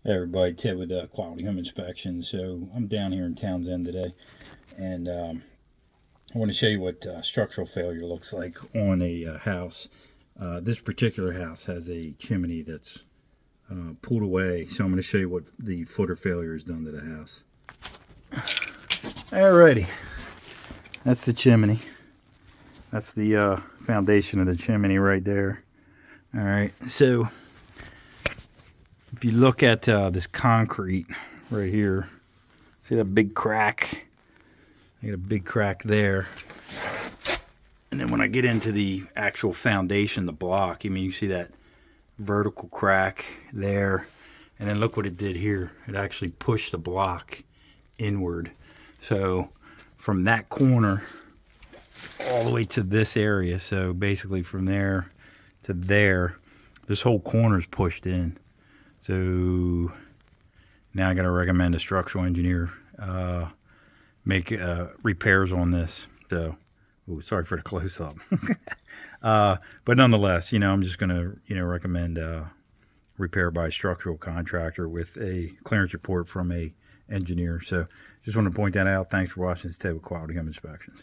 Hey everybody, Ted with Quality Home Inspection. So I'm down here in Townsend today, and I want to show you what structural failure looks like on a house. This particular house has a chimney that's pulled away, so I'm going to show you what the footer failure has done to the house. Alrighty, that's the chimney. That's the foundation of the chimney right there. Alright, so if you look at this concrete right here, see that big crack? I got a big crack there. And then when I get into the actual foundation, the block, you see that vertical crack there. And then look what it did here. It actually pushed the block inward. So from that corner all the way to this area, so basically from there to there, this whole corner is pushed in. So now I got to recommend a structural engineer make repairs on this. So, sorry for the close up. But nonetheless, I'm just going to recommend repair by a structural contractor with a clearance report from a engineer. So just want to point that out. Thanks for watching this Ted with Quality Home Inspections.